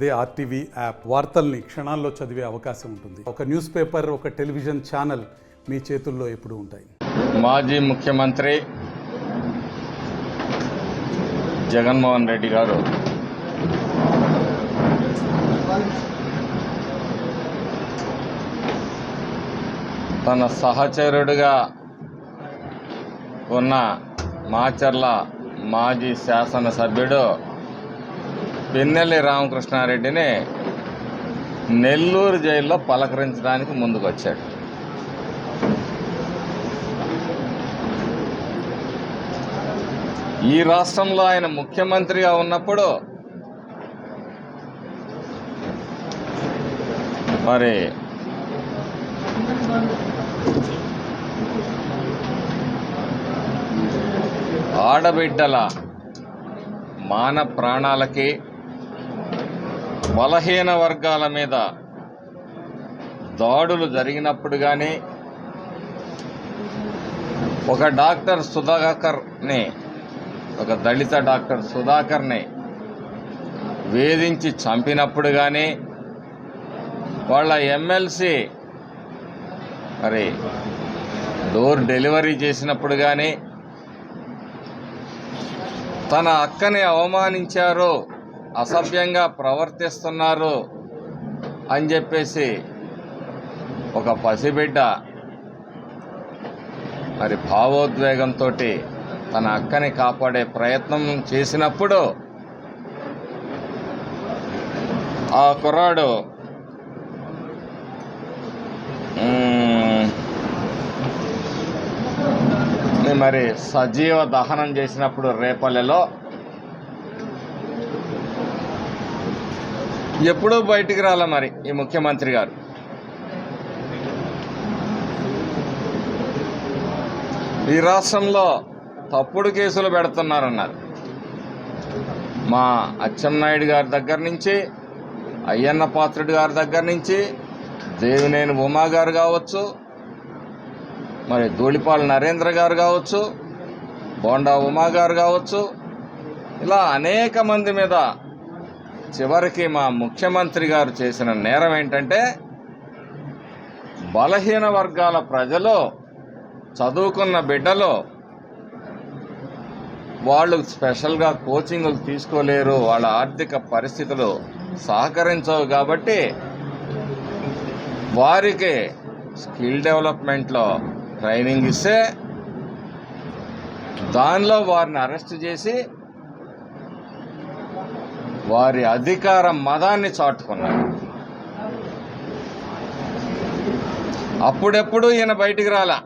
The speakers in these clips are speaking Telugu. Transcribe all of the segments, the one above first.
అదే ఆర్టీవీ యాప్ వార్తల్ని క్షణాల్లో చదివే అవకాశం ఉంటుంది. ఒక న్యూస్ పేపర్, ఒక టెలివిజన్ ఛానల్ మీ చేతుల్లో ఎప్పుడూ ఉంటాయి. మాజీ ముఖ్యమంత్రి జగన్మోహన్ రెడ్డి గారు తన సహచరుడిగా ఉన్న మాచర్ల మాజీ శాసనసభ్యుడు పిన్నెల్లి రామకృష్ణారెడ్డిని నెల్లూరు జైల్లో పలకరించడానికి ముందుకొచ్చాడు. ఈ రాష్ట్రంలో ఆయన ముఖ్యమంత్రిగా ఉన్నప్పుడు మరి ఆడబిడ్డల మాన ప్రాణాలకి, బలహీన వర్గాల మీద దాడులు జరిగినప్పుడు కానీ, ఒక డాక్టర్ సుధాకర్ని, ఒక దళిత డాక్టర్ సుధాకర్ని వేధించి చంపినప్పుడు కానీ, వాళ్ళ ఎమ్మెల్సీ మరి డోర్ డెలివరీ చేసినప్పుడు కానీ, తన అక్కని అవమానించారు, అసభ్యంగా ప్రవర్తిస్తున్నారు అని చెప్పేసి ఒక పసిబిడ్డ మరి భావోద్వేగంతో తన అక్కని కాపాడే ప్రయత్నం చేసినప్పుడు ఆ కుర్రాడు మరి సజీవ దహనం చేసినప్పుడు రేపల్లెలో ఎప్పుడూ బయటికి రాలే మరి ఈ ముఖ్యమంత్రి గారు. ఈ రాష్ట్రంలో తప్పుడు కేసులు పెడుతున్నారన్నారు. మా అచ్చెన్నాయుడు గారి దగ్గర నుంచి, అయ్యన్న పాత్రుడు గారి దగ్గర నుంచి, దేవినేని ఉమా గారు కావచ్చు, మరి ధూళిపాల నరేంద్ర గారు కావచ్చు, బోండా ఉమా గారు కావచ్చు, ఇలా అనేక మంది మీద చివరికి మా ముఖ్యమంత్రి గారు చేసిన నేరం ఏంటంటే, బలహీన వర్గాల ప్రజలు, చదువుకున్న బిడ్డలు, వాళ్ళు స్పెషల్గా కోచింగ్లు తీసుకోలేరు, వాళ్ళ ఆర్థిక పరిస్థితులు సహకరించవు కాబట్టి వారికి స్కిల్ డెవలప్మెంట్లో ట్రైనింగ్ ఇస్తే దానిలో వారిని అరెస్ట్ చేసి వారి అధికార మదాన్ని చాటుకున్నారు. అప్పుడెప్పుడు ఈయన బయటికి రాలా.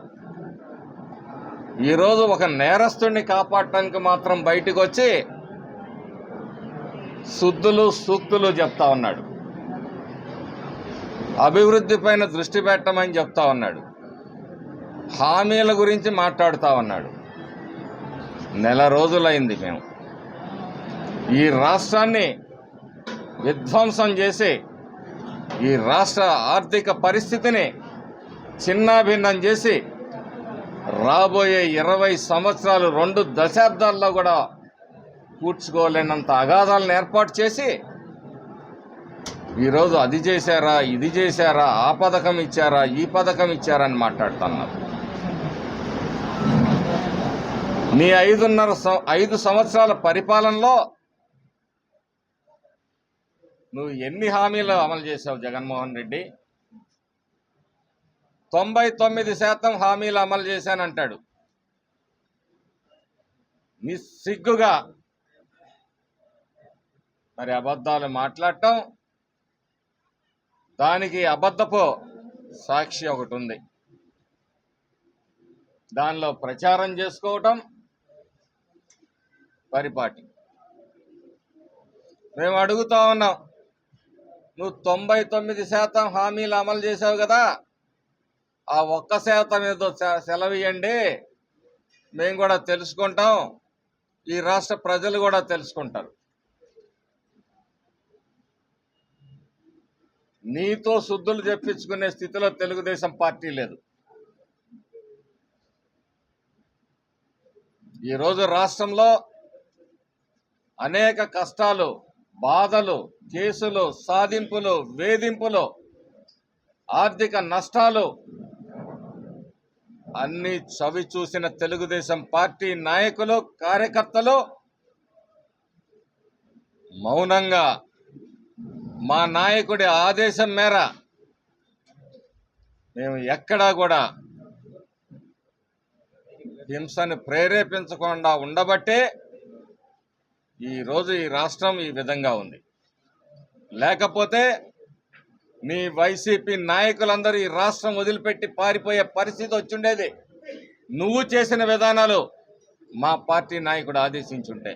ఈరోజు ఒక నేరస్తుడిని కాపాడటానికి మాత్రం బయటకు వచ్చి శుద్ధులు సూక్తులు చెప్తా ఉన్నాడు, అభివృద్ధి పైన దృష్టి పెట్టమని చెప్తా ఉన్నాడు, హామీల గురించి మాట్లాడుతూ ఉన్నాడు. నెల రోజులైంది మేము ఈ రాష్ట్రాన్ని విధ్వంసం చేసి, ఈ రాష్ట్ర ఆర్థిక పరిస్థితిని చిన్నాభిన్నం చేసి, రాబోయే 20 సంవత్సరాలు 2 దశాబ్దాల్లో కూడా పూడ్చుకోలేనంత అగాధాలను ఏర్పాటు చేసి, ఈరోజు అది చేశారా, ఇది చేశారా, ఆ పథకం ఇచ్చారా, ఈ పథకం ఇచ్చారా అని మాట్లాడుతున్నారు. నీ 5 సంవత్సరాల పరిపాలనలో నువ్వు ఎన్ని హామీలు అమలు చేశావు జగన్మోహన్ రెడ్డి? 99% హామీలు అమలు చేశానంటాడు. నిస్సిగ్గుగా మరి అబద్ధాలు మాట్లాడటం, దానికి అబద్ధపు సాక్షి ఒకటి ఉంది, దానిలో ప్రచారం చేసుకోవటం పరిపాటి. మేము అడుగుతా ఉన్నాం, నువ్వు 99% హామీలు అమలు చేసావు కదా, ఆ 1% ఏదో సెలవు ఇవ్వండి, మేము కూడా తెలుసుకుంటాం, ఈ రాష్ట్ర ప్రజలు కూడా తెలుసుకుంటారు. నీతో శుద్ధులు చెప్పించుకునే స్థితిలో తెలుగుదేశం పార్టీ లేదు. ఈరోజు రాష్ట్రంలో అనేక కష్టాలు బాధలు, కేసులు, సాధింపులు, వేధింపులు, ఆర్థిక నష్టాలు అన్ని చవి చూసిన తెలుగుదేశం పార్టీ నాయకులు, కార్యకర్తలు మౌనంగా మా నాయకుడి ఆదేశం మేర మేము ఎక్కడా కూడా హింసను ప్రేరేపించకుండా ఉండబట్టే ఈరోజు ఈ రాష్ట్రం ఈ విధంగా ఉంది. లేకపోతే మీ వైసీపీ నాయకులందరూ ఈ రాష్ట్రం వదిలిపెట్టి పారిపోయే పరిస్థితి వచ్చిండేది. నువ్వు చేసిన విధానాలు మా పార్టీ నాయకుడు ఆదేశించుంటే.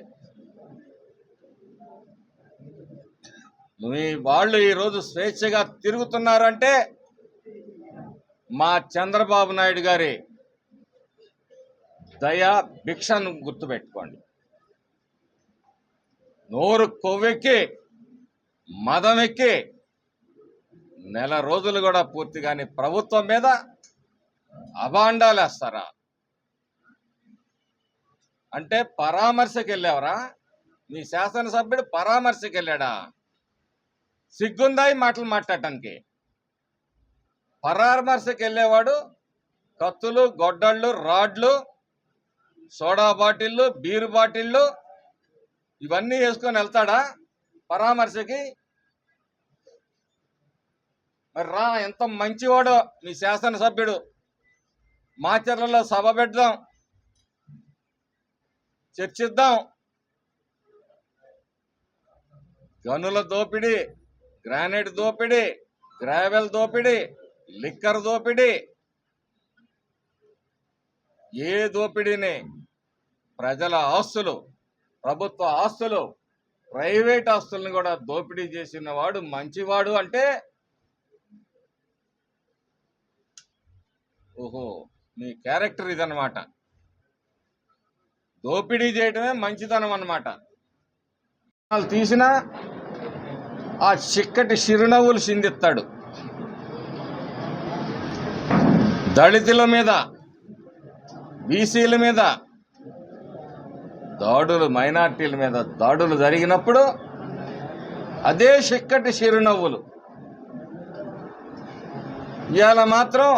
మీ వాళ్ళు ఈరోజు స్వేచ్ఛగా తిరుగుతున్నారంటే మా చంద్రబాబు నాయుడు గారి దయా భిక్షను గుర్తుపెట్టుకోండి. నోరు కొవ్వెక్కి మదమెక్కి నెల రోజులు కూడా పూర్తిగాని ప్రభుత్వం మీద అభాండాలు వేస్తారా? అంటే పరామర్శకు వెళ్ళావరా? మీ శాసనసభ్యుడు పరామర్శకు వెళ్ళాడా? సిగ్గుందా ఈ మాటలు మాట్లాడటానికి? పరామర్శకు వెళ్ళేవాడు కత్తులు, గొడ్డళ్ళు, రాడ్లు, సోడా బాటిళ్ళు, బీరు బాటిళ్ళు ఇవన్నీ వేసుకొని వెళ్తాడా పరామర్శకి? మరి రా, ఎంత మంచివాడో మీ శాసనసభ్యుడు. మాచర్లలో సభ పెడదాం, చర్చిద్దాం. గనుల దోపిడీ, గ్రానైట్ దోపిడీ, గ్రావెల్ దోపిడీ, లిక్కర్ దోపిడీ, ఏ దోపిడీని ప్రజల ఆస్తులు, ప్రభుత్వ ఆస్తులు, ప్రైవేట్ ఆస్తులను కూడా దోపిడీ చేసిన వాడు మంచివాడు అంటే ఓహో మీ క్యారెక్టర్ ఇదన్నమాట. దోపిడీ చేయటమే మంచితనం అన్నమాట. తీసిన ఆ చిక్కటి చిరునవ్వులు చిందిస్తాడు. దళితుల మీద, బీసీల మీద దాడులు, మైనార్టీల మీద దాడులు జరిగినప్పుడు అదే చిక్కటి చిరునవ్వులు. ఇవాళ మాత్రం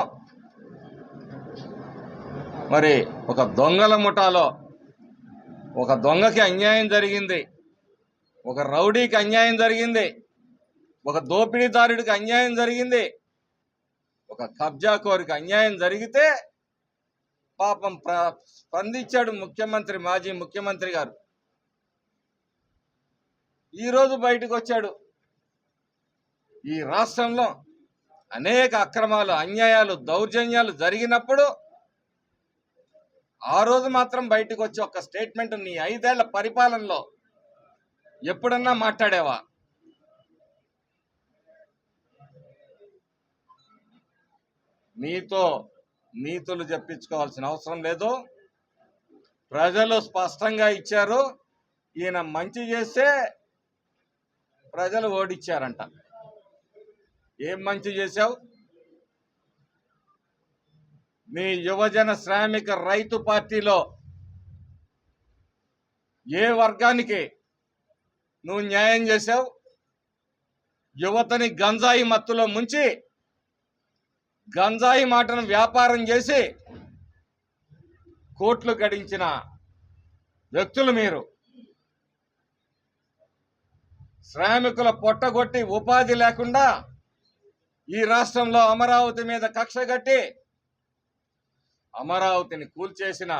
మరి ఒక దొంగల ముఠాలో ఒక దొంగకి అన్యాయం జరిగింది, ఒక రౌడీకి అన్యాయం జరిగింది, ఒక దోపిడీదారుడికి అన్యాయం జరిగింది, ఒక కబ్జాకోరికి అన్యాయం జరిగితే పాపం స్పందించాడు ముఖ్యమంత్రి, మాజీ ముఖ్యమంత్రి గారు. ఈరోజు బయటకు వచ్చాడు. ఈ రాష్ట్రంలో అనేక అక్రమాలు, అన్యాయాలు, దౌర్జన్యాలు జరిగినప్పుడు ఆ రోజు మాత్రం బయటకు వచ్చి ఒక స్టేట్మెంట్ నీ 5 ఏళ్ల పరిపాలనలో ఎప్పుడన్నా మాట్లాడావా? నీతో నీతులు చెప్పించుకోవాల్సిన అవసరం లేదు. ప్రజలు స్పష్టంగా ఇచ్చారు. ఈయన మంచి చేస్తే ప్రజలు ఓడిచ్చారంట. ఏం మంచి చేశావు? నీ యువజన శ్రామిక రైతు పార్టీలో ఏ వర్గానికి నువ్వు న్యాయం చేశావు? యువతని గంజాయి మత్తులో ముంచి గంజాయి మాటను వ్యాపారం చేసి కోట్లు గడించిన వ్యక్తులు మీరు. శ్రామికుల పొట్టగొట్టి ఉపాధి లేకుండా ఈ రాష్ట్రంలో అమరావతి మీద కక్ష కట్టి అమరావతిని కూల్చేసిన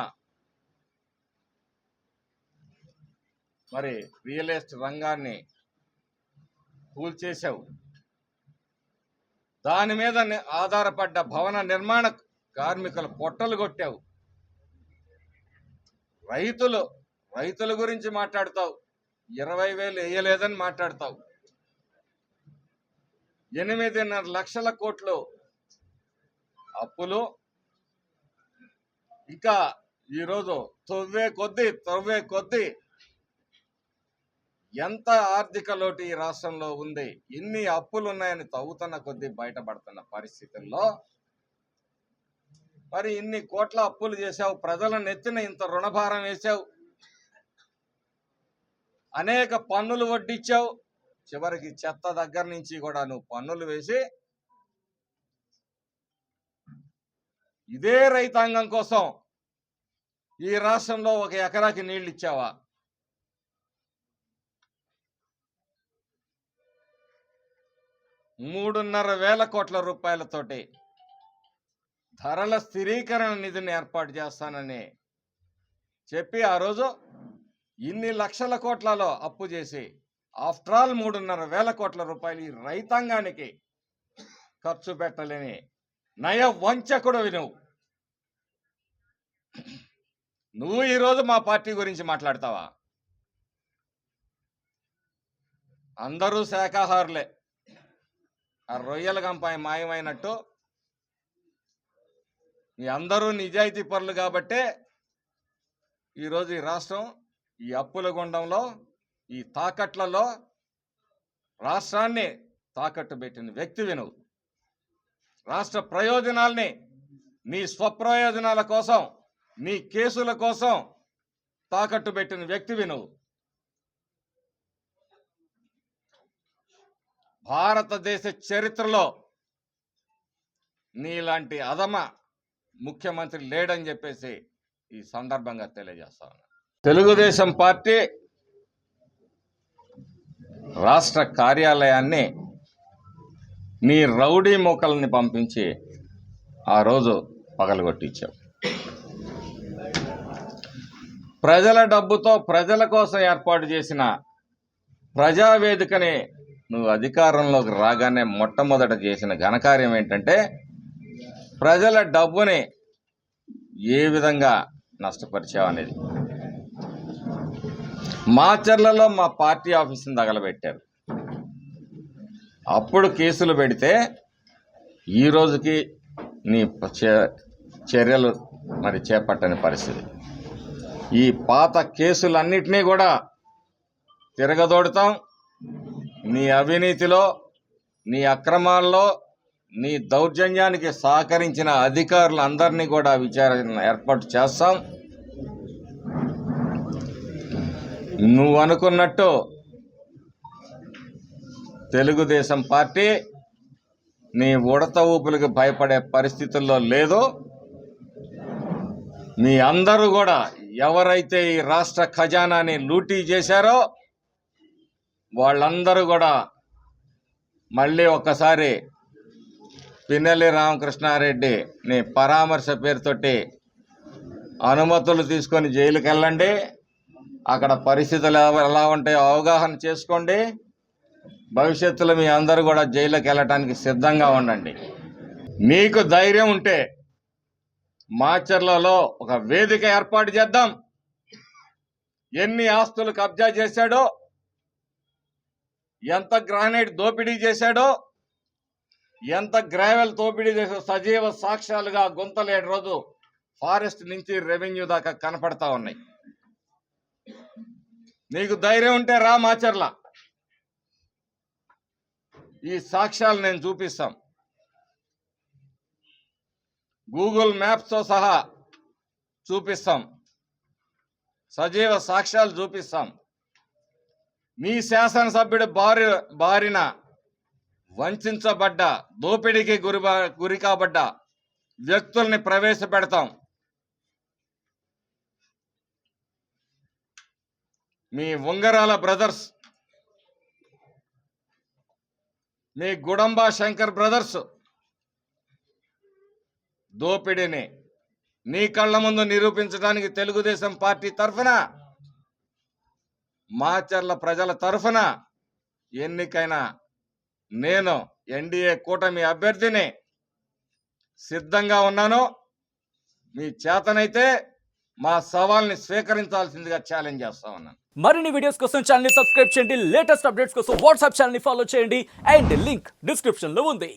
మరి రియల్ ఎస్టేట్ రంగాన్ని కూల్చేశావు. దాని మీద ఆధారపడ్డ భవన నిర్మాణ కార్మికుల పొట్టలు కొట్టావు. రైతుల గురించి మాట్లాడతావు. 20,000 వేయలేదని మాట్లాడతావు. 8.5 లక్షల కోట్లు అప్పులు. ఇంకా ఈరోజు తవ్వే కొద్దీ ఎంత ఆర్థిక లోటు ఈ రాష్ట్రంలో ఉంది, ఎన్ని అప్పులు ఉన్నాయని తవ్వుతున్న కొద్దీ బయటపడుతున్న పరిస్థితుల్లో మరి ఇన్ని కోట్ల అప్పులు చేశావు. ప్రజల నెత్తిన ఇంత రుణభారం వేశావు. అనేక పన్నులు వడ్డించావు. చివరికి చెత్త దగ్గర నుంచి కూడా నువ్వు పన్నులు వేసి ఇదే రైతాంగం కోసం ఈ రాష్ట్రంలో 1 ఎకరాకి నీళ్లు ఇచ్చావా? $3,500 కోట్ల రూపాయలతోటి ధరల స్థిరీకరణ నిధిని ఏర్పాటు చేస్తానని చెప్పి ఆ రోజు ఇన్ని లక్షల కోట్లలో అప్పు చేసి ఆఫ్టర్ ఆల్ 3,500 కోట్ల రూపాయలు ఈ రైతాంగానికి ఖర్చు పెట్టలేని నయ వంచకుడు నువ్వు ఈరోజు మా పార్టీ గురించి మాట్లాడతావా? అందరూ శాఖాహారులే. ఆ రొయ్యల గంపాయి మాయమైనట్టు మీ అందరూ నిజాయితీ పరులు కాబట్టే ఈరోజు ఈ రాష్ట్రం ఈ అప్పుల గుండంలో, ఈ తాకట్లలో రాష్ట్రాన్ని తాకట్టు పెట్టిన వ్యక్తివి నువ్వు. రాష్ట్ర ప్రయోజనాల్ని నీ స్వప్రయోజనాల కోసం, నీ కేసుల కోసం తాకట్టు పెట్టిన వ్యక్తివి నువ్వు. భారతదేశ చరిత్రలో నీలాంటి అధమ ముఖ్యమంత్రి లేడని చెప్పేసి ఈ సందర్భంగా తెలియజేస్తా ఉన్నా. తెలుగుదేశం పార్టీ రాష్ట్ర కార్యాలయాన్ని నీ రౌడీ మూకల్ని పంపించి ఆ రోజు పగలగొట్టించావు. ప్రజల డబ్బుతో ప్రజల కోసం ఏర్పాటు చేసిన ప్రజావేదికని నువ్వు అధికారంలోకి రాగానే మొట్టమొదట చేసిన ఘనకార్యం ఏంటంటే ప్రజల డబ్బుని ఏ విధంగా నష్టపరిచావు అనేది. మాచర్లలో మా పార్టీ ఆఫీసుని తగలబెట్టారు. అప్పుడు కేసులు పెడితే ఈ రోజుకి నీ చర్యలు మరి చేపట్టని పరిస్థితి. ఈ పాత కేసులన్నిటినీ కూడా తిరగదోడుతాం. నీ అవినీతిలో, నీ అక్రమాల్లో, నీ దౌర్జన్యానికి సహకరించిన అధికారులందరినీ కూడా విచారణ ఏర్పాటు చేస్తాం. నువ్వు అనుకున్నట్టు తెలుగుదేశం పార్టీ నీ ఉడత ఊపులకు భయపడే పరిస్థితుల్లో లేదు. మీ అందరూ కూడా ఎవరైతే ఈ రాష్ట్ర ఖజానాని లూటీ చేశారో వాళ్ళందరూ కూడా మళ్ళీ ఒక్కసారి పిన్నెల్లి రామకృష్ణారెడ్డిని పరామర్శ పేరుతోటి అనుమతులు తీసుకొని జైలుకి వెళ్ళండి. అక్కడ పరిస్థితులు ఎలా ఉంటాయో అవగాహన చేసుకోండి. భవిష్యత్తులో మీ అందరూ కూడా జైలుకి వెళ్ళటానికి సిద్ధంగా ఉండండి. మీకు ధైర్యం ఉంటే మాచర్లలో ఒక వేదిక ఏర్పాటు చేద్దాం. ఎన్ని ఆస్తులు కబ్జా చేశాడో, ఎంత గ్రానైట్ దోపిడీ చేశాడో, ఎంత గ్రావెల్ దోపిడీ చేశాడో సజీవ సాక్ష్యాలుగా గుంతలేడు రోజు ఫారెస్ట్ నుంచి రెవెన్యూ దాకా కనపడతా ఉన్నాయి. నీకు ధైర్యం ఉంటే రా మాచర్ల, ఈ సాక్ష్యాలు నేను చూపిస్తాం. గూగుల్ మ్యాప్స్తో సహా చూపిస్తాం. సజీవ సాక్ష్యాలు చూపిస్తాం. మీ శాసనసభ్యుడు బారిన వంచబడ్డ, దోపిడీకి గురి కాబడ్డ వ్యక్తుల్ని ప్రవేశపెడతాం. మీ ఉంగరాల బ్రదర్స్, మీ గుడంబా శంకర్ బ్రదర్స్ దోపిడీని నీ కళ్ళ ముందు నిరూపించడానికి తెలుగుదేశం పార్టీ తరఫున, మాచర్ల ప్రజల తరఫున ఎన్నికైన నేను ఎన్డీఏ కూటమి అభ్యర్థిని సిద్ధంగా ఉన్నాను. మీ చేతనైతే మా సవాల్ని స్వీకరించాల్సిందిగా ఛాలెంజ్ చేస్తా ఉన్నాను. మరిన్ని వీడియోస్ కోసం ఛానల్ ని సబ్స్క్రైబ్ చేయండి. లేటెస్ట్ అప్డేట్స్ కోసం వాట్సాప్ ఛానల్ ని ఫాలో చేయండి. అండ్ లింక్ డిస్క్రిప్షన్ లో ఉంది.